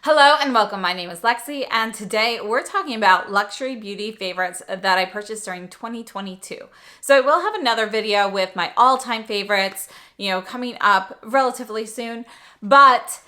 Hello and welcome. My name is Lexi and today we're talking about luxury beauty favorites that I purchased during 2022. So I will have another video with my all-time favorites, coming up relatively soon, but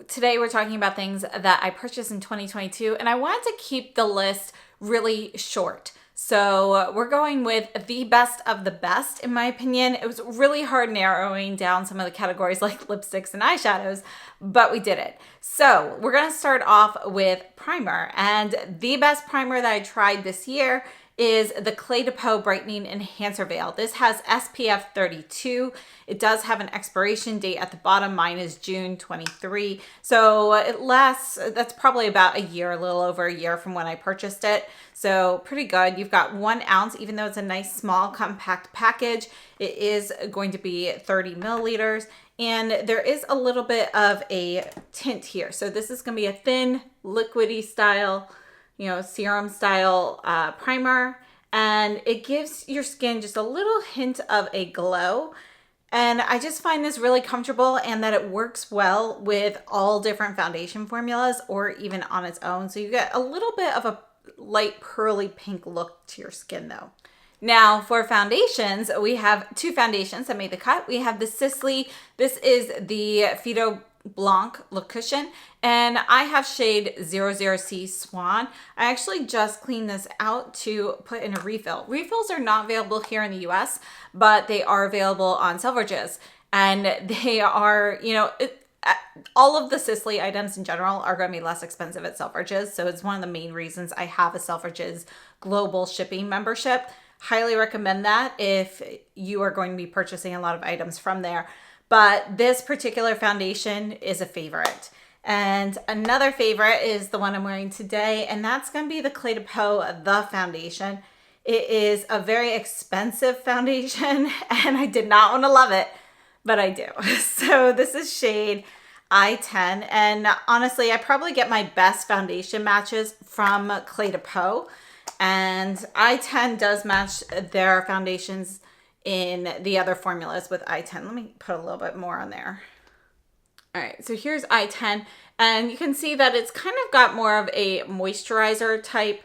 today we're talking about things that I purchased in 2022 and I wanted to keep the list really short. So we're going with the best of the best, in my opinion. It was really hard narrowing down some of the categories like lipsticks and eyeshadows, but we did it. So we're gonna start off with primer, and the best primer that I tried this year is the Cle de Peau Brightening Enhancer Veil. This has SPF 32. It does have an expiration date at the bottom. Mine is June 23. So it lasts, that's probably about a year, a little over a year from when I purchased it. So pretty good. You've got 1 ounce, even though it's a nice small compact package, it is going to be 30 milliliters. And there is a little bit of a tint here. So this is gonna be a thin, liquidy style, serum style primer, and it gives your skin just a little hint of a glow. And I just find this really comfortable and that it works well with all different foundation formulas or even on its own. So you get a little bit of a light pearly pink look to your skin though. Now for foundations, we have 2 foundations that made the cut. We have the Sisley. This is the Fido Blanc Look Cushion, and I have shade 00C Swan. I actually just cleaned this out to put in a refill. Refills are not available here in the US, but they are available on Selfridges, and they are, all of the Sisley items in general are going to be less expensive at Selfridges, so it's one of the main reasons I have a Selfridges global shipping membership. Highly recommend that if you are going to be purchasing a lot of items from there. But this particular foundation is a favorite. And another favorite is the one I'm wearing today, and that's going to be the Cle de Peau The Foundation. It is a very expensive foundation, and I did not want to love it, but I do. So this is shade I-10, and honestly, I probably get my best foundation matches from Cle de Peau, and I-10 does match their foundations in the other formulas with I-10. Let me put a little bit more on there. All right, so here's I-10, and you can see that it's kind of got more of a moisturizer type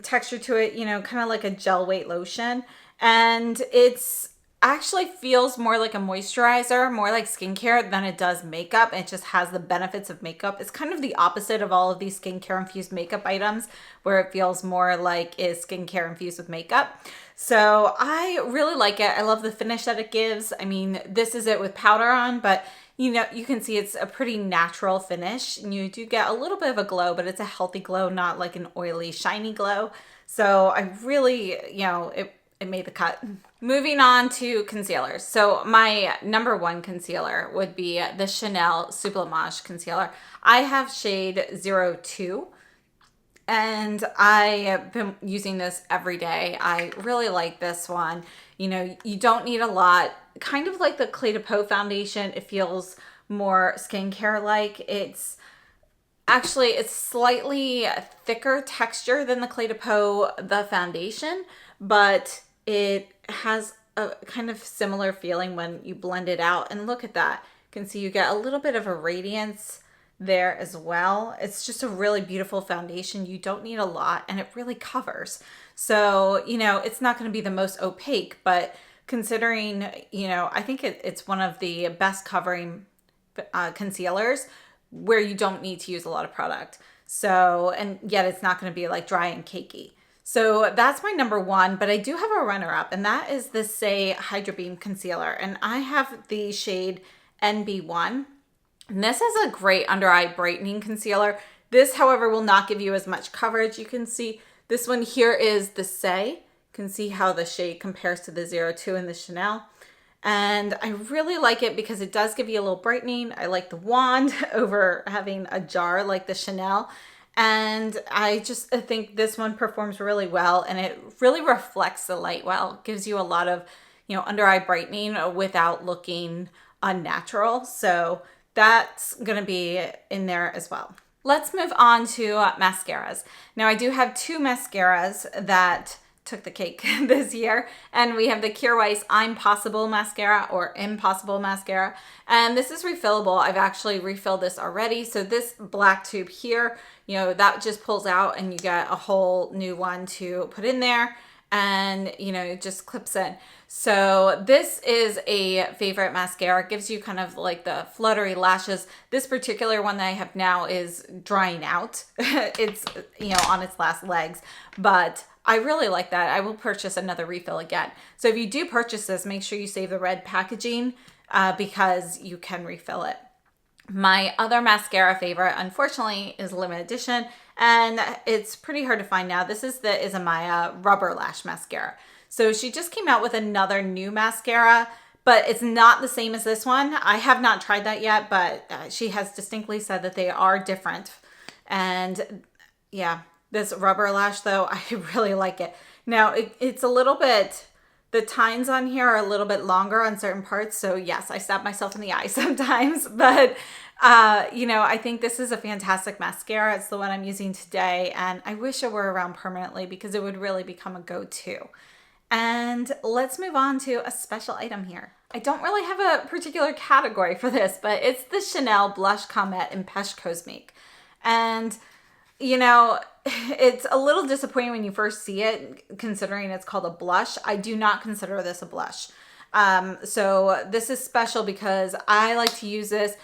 texture to it, kind of like a gel weight lotion. And it's actually feels more like a moisturizer, more like skincare than it does makeup. It just has the benefits of makeup. It's kind of the opposite of all of these skincare infused makeup items, where it feels more like is skincare infused with makeup. So I really like it. I love the finish that it gives. I mean, this is it with powder on, but you can see it's a pretty natural finish, and you do get a little bit of a glow, but it's a healthy glow, not like an oily, shiny glow. So I really, it made the cut. Moving on to concealers. So my number 1 concealer would be the Chanel Sublimage Concealer. I have shade 02. And I have been using this every day. I really like this one. You don't need a lot. Kind of like the Cle de Peau foundation, it feels more skincare-like. It's slightly thicker texture than the Cle de Peau The Foundation, but it has a kind of similar feeling when you blend it out. And look at that. You can see you get a little bit of a radiance there as well. It's just a really beautiful foundation. You don't need a lot, and it really covers. So, it's not going to be the most opaque, but considering, I think it's one of the best covering concealers where you don't need to use a lot of product. So, and yet it's not going to be like dry and cakey. So that's my number 1, but I do have a runner-up, and that is the Say Hydra Beam Concealer. And I have the shade NB1. And this is a great under eye brightening concealer. This, however, will not give you as much coverage. You can see this one here is the Say. You can see how the shade compares to the 02 in the Chanel. And I really like it because it does give you a little brightening. I like the wand over having a jar like the Chanel. And I think this one performs really well, and it really reflects the light well. It gives you a lot of, under eye brightening without looking unnatural. So that's going to be in there as well. Let's move on to mascaras. Now I do have 2 mascaras that took the cake this year. And we have the Kjaer Weis Impossible Mascara, or Impossible Mascara. And this is refillable. I've actually refilled this already. So this black tube here, you know, that just pulls out and you get a whole new one to put in there. And, you know, it just clips in. So this is a favorite mascara. It gives you kind of like the fluttery lashes. This particular one that I have now is drying out. It's, you know, on its last legs, but I really like that. I will purchase another refill again. So if you do purchase this, make sure you save the red packaging because you can refill it. My other mascara favorite, unfortunately, is limited edition, and it's pretty hard to find now. This is the Isomaya Rubber Lash Mascara. So she just came out with another new mascara, but it's not the same as this one. I have not tried that yet, but she has distinctly said that they are different. And yeah, this rubber lash though, I really like it. Now it's a little bit, the tines on here are a little bit longer on certain parts. So yes, I stab myself in the eye sometimes, but you know, I think this is a fantastic mascara. It's the one I'm using today, and I wish it were around permanently because it would really become a go-to. And let's move on to a special item here. I don't really have a particular category for this, but it's the Chanel Blush Comet in Peche Cosmique. And, you know, it's a little disappointing when you first see it, considering it's called a blush. I do not consider this a blush. So this is special because I like to use this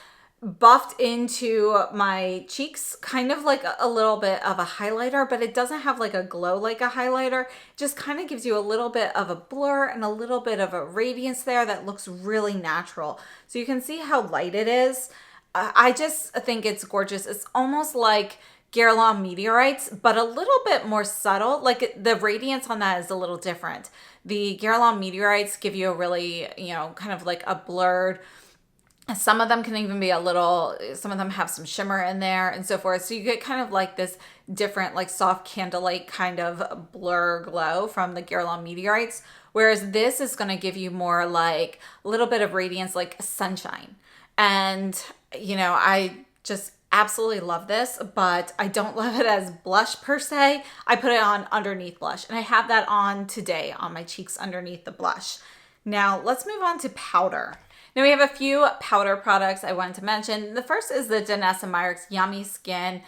buffed into my cheeks, kind of like a little bit of a highlighter, but it doesn't have like a glow like a highlighter. It just kind of gives you a little bit of a blur and a little bit of a radiance there that looks really natural. So you can see how light it is. I just think it's gorgeous. It's almost like Guerlain Meteorites, but a little bit more subtle. Like the radiance on that is a little different. The Guerlain Meteorites give you a really, you know, kind of like a blurred, some of them can even be a little, some of them have some shimmer in there and so forth. So you get kind of like this different, like soft candlelight kind of blur glow from the Guerlain Meteorites. Whereas this is going to give you more like a little bit of radiance, like sunshine. And, you know, I just absolutely love this, but I don't love it as blush per se. I put it on underneath blush, and I have that on today on my cheeks underneath the blush. Now let's move on to powder. Now we have a few powder products I wanted to mention. The first is the Danessa Myricks Yummy Skin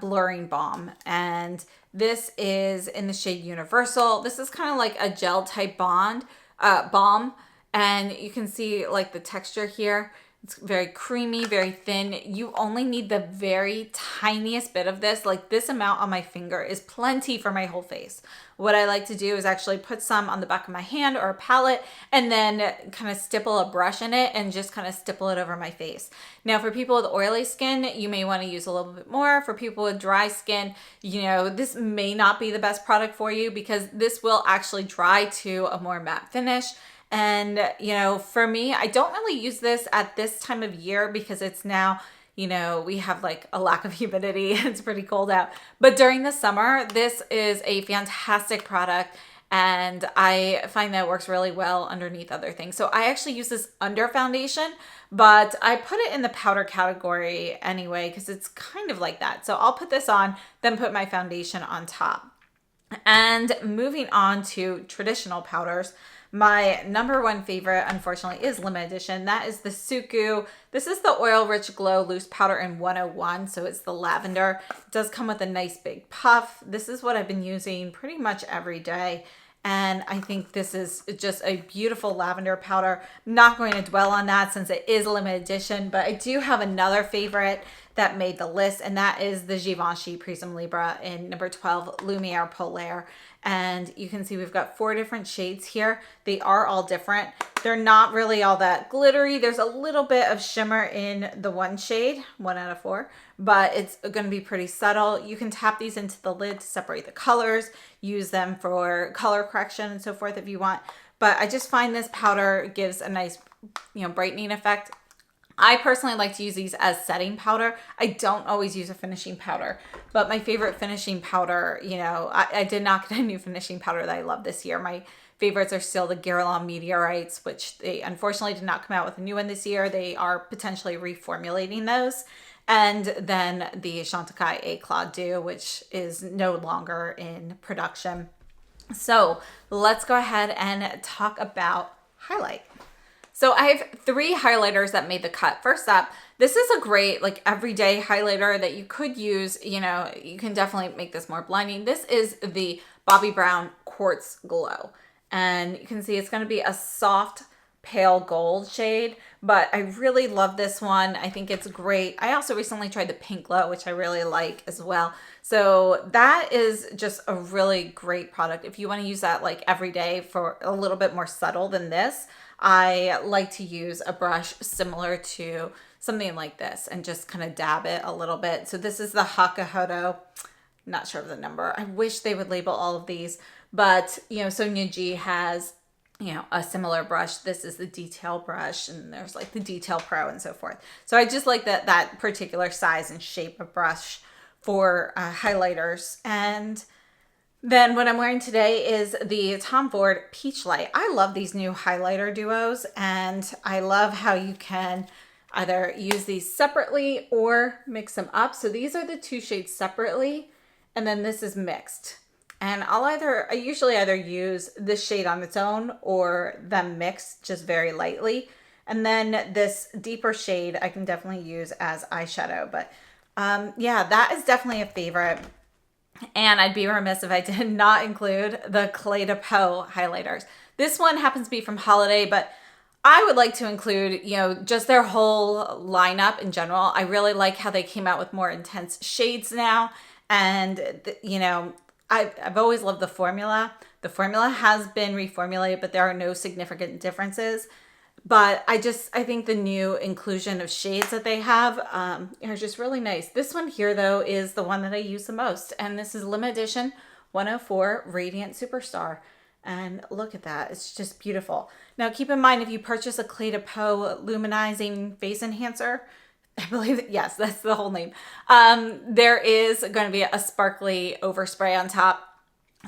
Blurring Balm. And this is in the shade Universal. This is kind of like a gel type balm. And you can see like the texture here. It's very creamy, very thin. You only need the very tiniest bit of this. Like this amount on my finger is plenty for my whole face. What I like to do is actually put some on the back of my hand or a palette and then kind of stipple a brush in it and just kind of stipple it over my face. Now for people with oily skin, you may want to use a little bit more. For people with dry skin, you know, this may not be the best product for you because this will actually dry to a more matte finish. And, you know, for me, I don't really use this at this time of year because it's now, you know, we have like a lack of humidity. It's pretty cold out. But during the summer, this is a fantastic product. And I find that it works really well underneath other things. So I actually use this under foundation, but I put it in the powder category anyway because it's kind of like that. So I'll put this on, then put my foundation on top. And moving on to traditional powders. My number one favorite, unfortunately, is limited edition. That is the Suku. This is the Oil Rich Glow Loose Powder in 101, so it's the lavender. It does come with a nice big puff. This is what I've been using pretty much every day, and I think this is just a beautiful lavender powder. I'm not going to dwell on that since it is limited edition, but I do have another favorite that made the list, and that is the Givenchy Prisme Libre in number 12 Lumiere Polaire. And you can see we've got 4 different shades here. They are all different. They're not really all that glittery. There's a little bit of shimmer in the one shade, 1 out of 4, but it's going to be pretty subtle. You can tap these into the lid to separate the colors, use them for color correction and so forth if you want. But I just find this powder gives a nice, you know, brightening effect. I personally like to use these as setting powder. I don't always use a finishing powder, but my favorite finishing powder, you know, I did not get a new finishing powder that I love this year. My favorites are still the Guerlain Meteorites, which they unfortunately did not come out with a new one this year. They are potentially reformulating those. And then the Chantecaille Cle de Peau, which is no longer in production. So let's go ahead and talk about highlight. So I have 3 highlighters that made the cut. First up, this is a great like everyday highlighter that you could use, you know, you can definitely make this more blinding. This is the Bobbi Brown Quartz Glow. And you can see it's going to be a soft pale gold shade, but I really love this one. I think it's great. I also recently tried the Pink Glow, which I really like as well. So that is just a really great product. If you want to use that like every day for a little bit more subtle than this, I like to use a brush similar to something like this and just kind of dab it a little bit. So this is the Hakuhodo. Not sure of the number. I wish they would label all of these, but you know, Sonia G has, you know, a similar brush. This is the Detail brush, and there's like the Detail Pro and so forth. So I just like that particular size and shape of brush for highlighters. And then what I'm wearing today is the Tom Ford Peach Light. I love these new highlighter duos, and I love how you can either use these separately or mix them up. So these are the 2 shades separately, and then this is mixed. And I usually either use this shade on its own or them mixed just very lightly. And then this deeper shade I can definitely use as eyeshadow. But yeah, that is definitely a favorite. And I'd be remiss if I did not include the Cle de Peau highlighters. This one happens to be from Holiday, but I would like to include, you know, just their whole lineup in general. I really like how they came out with more intense shades now. And, you know, I've always loved the formula. The formula has been reformulated, but there are no significant differences. But I think the new inclusion of shades that they have are just really nice. This one here, though, is the one that I use the most. And this is Limited Edition 104 Radiant Superstar. And look at that. It's just beautiful. Now, keep in mind, if you purchase a Cle de Peau Luminizing Face Enhancer, I believe that, yes, that's the whole name. There is going to be a sparkly overspray on top.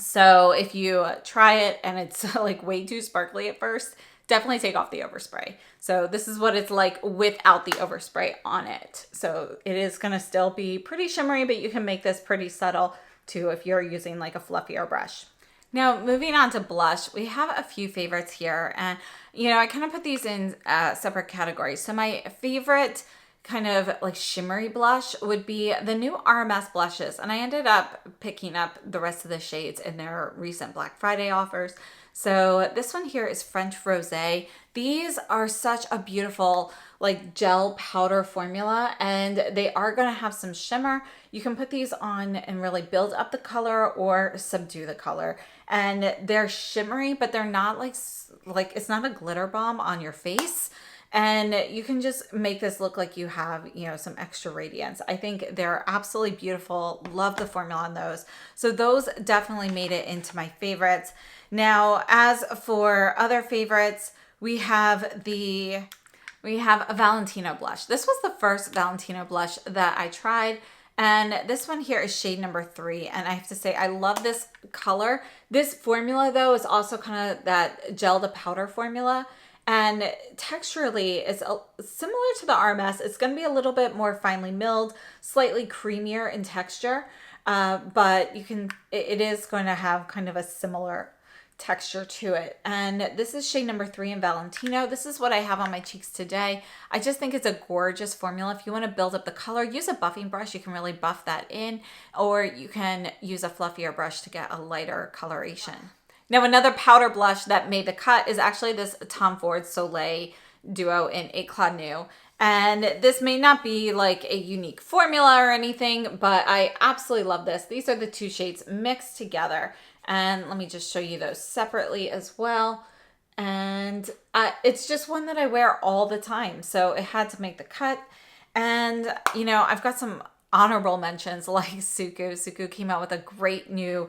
So if you try it and it's like way too sparkly at first, definitely take off the overspray. So this is what it's like without the overspray on it. So it is going to still be pretty shimmery, but you can make this pretty subtle too if you're using like a fluffier brush. Now, moving on to blush, we have a few favorites here. And, you know, I kind of put these in separate categories. So my favorite kind of like shimmery blush would be the new Hermes blushes. And I ended up picking up the rest of the shades in their recent Black Friday offers. So this one here is French Rosé. These are such a beautiful like gel powder formula, and they are going to have some shimmer. You can put these on and really build up the color or subdue the color. And they're shimmery, but they're not like it's not a glitter bomb on your face. And you can just make this look like you have, you know, some extra radiance. I think they're absolutely beautiful. Love the formula on those. So those definitely made it into my favorites. Now, as for other favorites, we have a Valentino blush. This was the first Valentino blush that I tried. And this one here is shade number 3. And I have to say, I love this color. This formula, though, is also kind of that gel to powder formula. And texturally, it's similar to the Hermes. It's going to be a little bit more finely milled, slightly creamier in texture. But it is going to have kind of a similar texture to it. And this is shade number 3 in Valentino. This is what I have on my cheeks today. I just think it's a gorgeous formula. If you want to build up the color, use a buffing brush. You can really buff that in, or you can use a fluffier brush to get a lighter coloration. Now, another powder blush that made the cut is actually this Tom Ford Soleil Duo in Eclat Nude. And this may not be like a unique formula or anything, but I absolutely love this. These are the 2 shades mixed together. And let me just show you those separately as well. And it's just one that I wear all the time. So it had to make the cut. And, you know, I've got some honorable mentions like Suku. Suku came out with a great new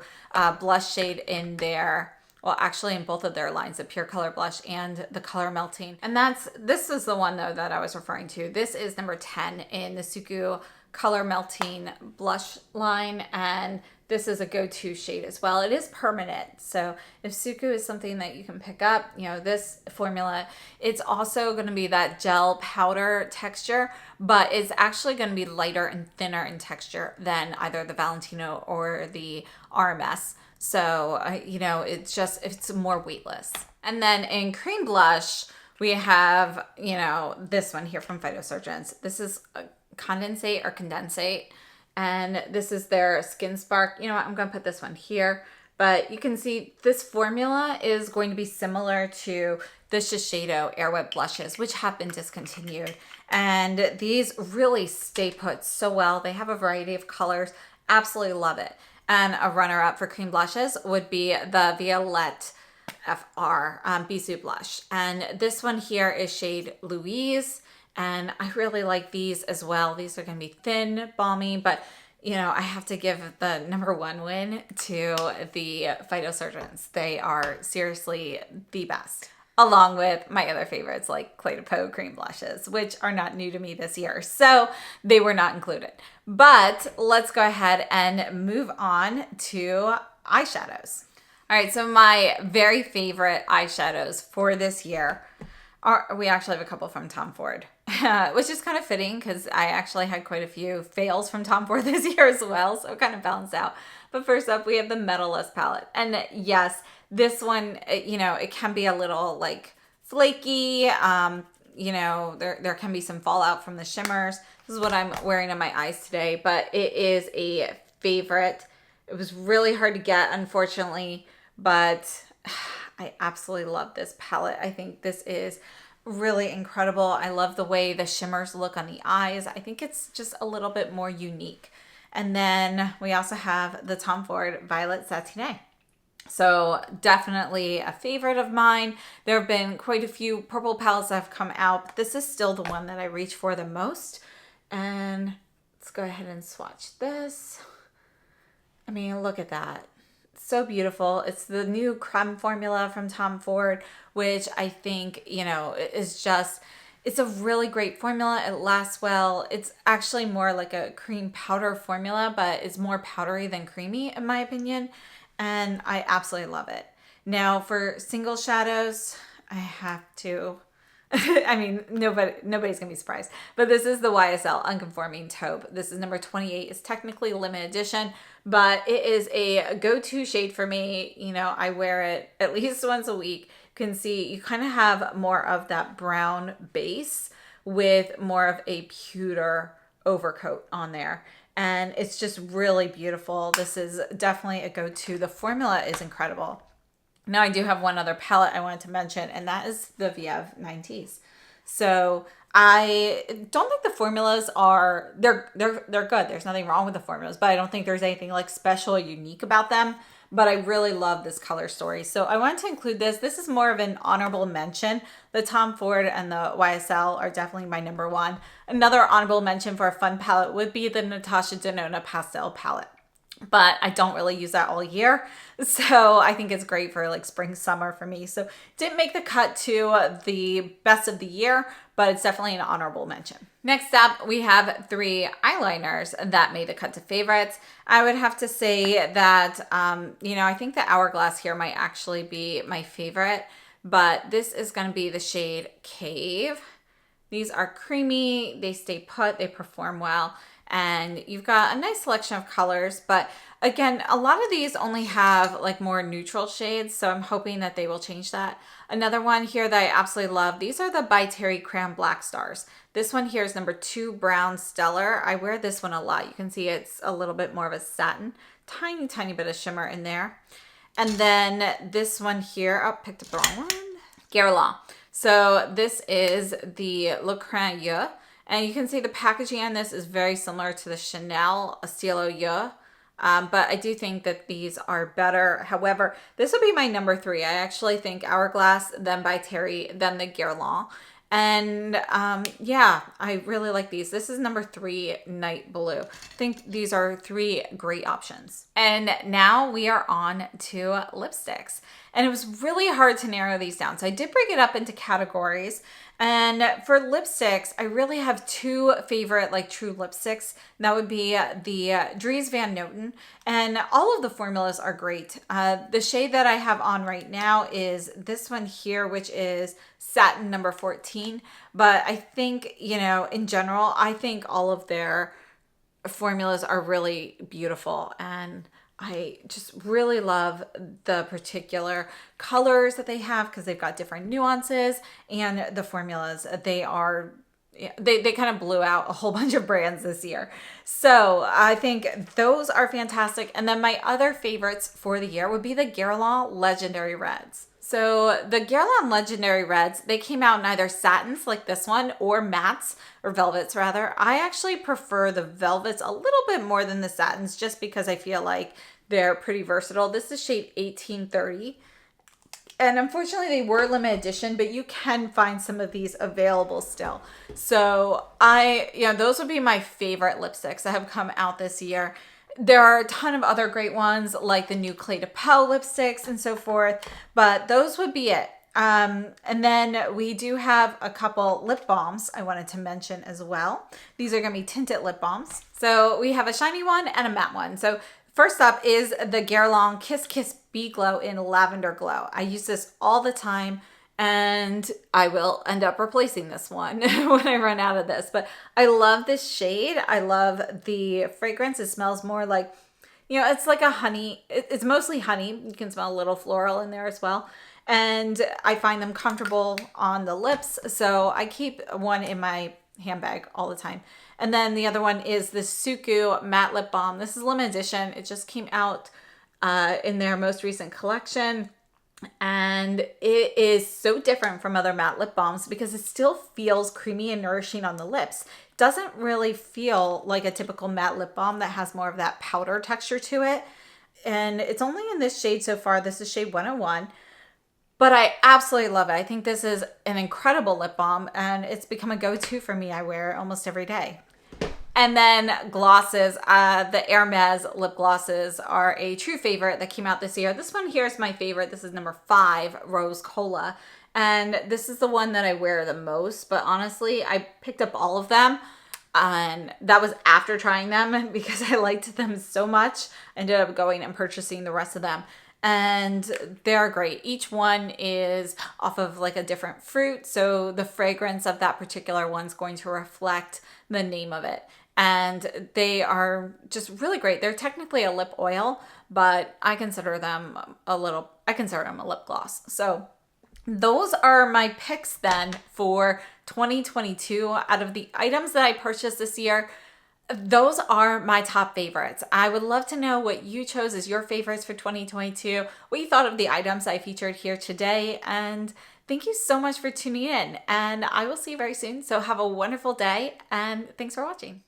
blush shade in there. Well, actually in both of their lines, the Pure Color Blush and the Color Melting. And this is the one though that I was referring to. This is number 10 in the Suku Color Melting blush line. And this is a go-to shade as well. It is permanent. So if Suku is something that you can pick up, you know, this formula, it's also going to be that gel powder texture, but it's actually going to be lighter and thinner in texture than either the Valentino or the Hermes. So, you know, it's more weightless. And then in cream blush, we have, you know, this one here from Phytosurgeons. This is a condensate or condensate. And this is their Skin Spark. You know what? I'm going to put this one here. But you can see this formula is going to be similar to the Shiseido Airwhip blushes, which have been discontinued. And these really stay put so well. They have a variety of colors. Absolutely love it. And a runner-up for cream blushes would be the Violette FR Bisou blush. And this one here is shade Louise. And I really like these as well. These are going to be thin, balmy, but you know, I have to give the #1 win to the Phytosurgeons. They are seriously the best. Along with my other favorites like Cle de Peau cream blushes, which are not new to me this year. So they were not included. But let's go ahead and move on to eyeshadows. All right, so my very favorite eyeshadows for this year we actually have a couple from Tom Ford, which is kind of fitting because I actually had quite a few fails from Tom Ford this year as well, so it kind of balanced out. But first up, we have the Metalist palette. And yes, this one, you know, it can be a little like flaky. You know, there can be some fallout from the shimmers. This is what I'm wearing on my eyes today, but it is a favorite. It was really hard to get, unfortunately, but I absolutely love this palette. I think this is really incredible. I love the way the shimmers look on the eyes. I think it's just a little bit more unique. And then we also have the Tom Ford Violet Satiné. So definitely a favorite of mine. There have been quite a few purple palettes that have come out, but this is still the one that I reach for the most. And let's go ahead and swatch this. I mean, look at that. So beautiful. It's the new creme formula from Tom Ford, which I think, you know, is just, it's a really great formula. It lasts well. It's actually more like a cream powder formula, but it's more powdery than creamy in my opinion. And I absolutely love it. Now for single shadows, I have to, I mean, nobody's gonna be surprised, but this is the YSL Unconforming Taupe. This is number 28. It's technically a limited edition, but it is a go-to shade for me. You know, I wear it at least once a week. You can see you kind of have more of that brown base with more of a pewter overcoat on there. And it's just really beautiful. This is definitely a go-to. The formula is incredible. Now I do have one other palette I wanted to mention, and that is the Viev 90s. So I don't think the formulas are, they're good. There's nothing wrong with the formulas, but I don't think there's anything like special or unique about them. But I really love this color story. So I wanted to include this. This is more of an honorable mention. The Tom Ford and the YSL are definitely my #1. Another honorable mention for a fun palette would be the Natasha Denona Pastel palette. But I don't really use that all year. So I think it's great for like spring, summer for me. So didn't make the cut to the best of the year, but it's definitely an honorable mention. Next up, we have 3 eyeliners that made the cut to favorites. I would have to say that, you know, I think the Hourglass here might actually be my favorite, but this is going to be the shade Cave. These are creamy, they stay put, they perform well. And you've got a nice selection of colors, but again, a lot of these only have like more neutral shades, so I'm hoping that they will change that. Another one here that I absolutely love, these are the By Terry Crayon Black Stars. This one here is #2 Brown Stellar. I wear this one a lot. You can see it's a little bit more of a satin, tiny bit of shimmer in there. And then this one here, oh, picked up the wrong one, Guerlain. So this is the Le Crayon Yeux. And you can see the packaging on this is very similar to the Chanel Stylo Yeux. But I do think that these are better. However, this will be my #3. I actually think Hourglass, then By Terry, then the Guerlain. And yeah, I really like these. This is #3, Night Blue. I think these are 3 great options. And now we are on to lipsticks. And it was really hard to narrow these down. So I did break it up into categories. And for lipsticks, I really have 2 favorite like true lipsticks. That would be the Dries Van Noten. And all of the formulas are great. The shade that I have on right now is this one here, which is Satin #14. But I think, you know, in general, I think all of their formulas are really beautiful. And I just really love the particular colors that they have because they've got different nuances, and the formulas. They kind of blew out a whole bunch of brands this year. So I think those are fantastic. And then my other favorites for the year would be the Guerlain Legendary Reds. So the Guerlain Legendary Reds, they came out in either satins like this one or mattes, or velvets rather. I actually prefer the velvets a little bit more than the satins just because I feel like they're pretty versatile. This is shade 1830. And unfortunately they were limited edition, but you can find some of these available still. So those would be my favorite lipsticks that have come out this year. There are a ton of other great ones like the new Cle de Peau lipsticks and so forth, but those would be it. And then we do have a couple lip balms I wanted to mention as well. These are going to be tinted lip balms. So we have a shiny one and a matte one. So first up is the Guerlain Kiss Kiss Bee Glow in Lavender Glow. I use this all the time, and I will end up replacing this one when I run out of this. But I love this shade. I love the fragrance. It smells more like, it's like a honey. It's mostly honey. You can smell a little floral in there as well. And I find them comfortable on the lips. So I keep one in my handbag all the time. And then the other one is the Suku Matte Lip Balm. This is limited edition. It just came out in their most recent collection. And it is so different from other matte lip balms because it still feels creamy and nourishing on the lips. It doesn't really feel like a typical matte lip balm that has more of that powder texture to it. And it's only in this shade so far. This is shade 101. But I absolutely love it. I think this is an incredible lip balm, and it's become a go-to for me. I wear it almost every day. And then glosses, the Hermes lip glosses are a true favorite that came out this year. This one here is my favorite. This is number 5, Rose Cola. And this is the one that I wear the most. But honestly, I picked up all of them. And that was after trying them because I liked them so much. I ended up going and purchasing the rest of them. And they're great. Each one is off of like a different fruit. So the fragrance of that particular one's going to reflect the name of it. And they are just really great. They're technically a lip oil, but I consider them a lip gloss. So those are my picks then for 2022. Out of the items that I purchased this year, those are my top favorites. I would love to know what you chose as your favorites for 2022, what you thought of the items I featured here today, and thank you so much for tuning in, and I will see you very soon. So have a wonderful day, and thanks for watching.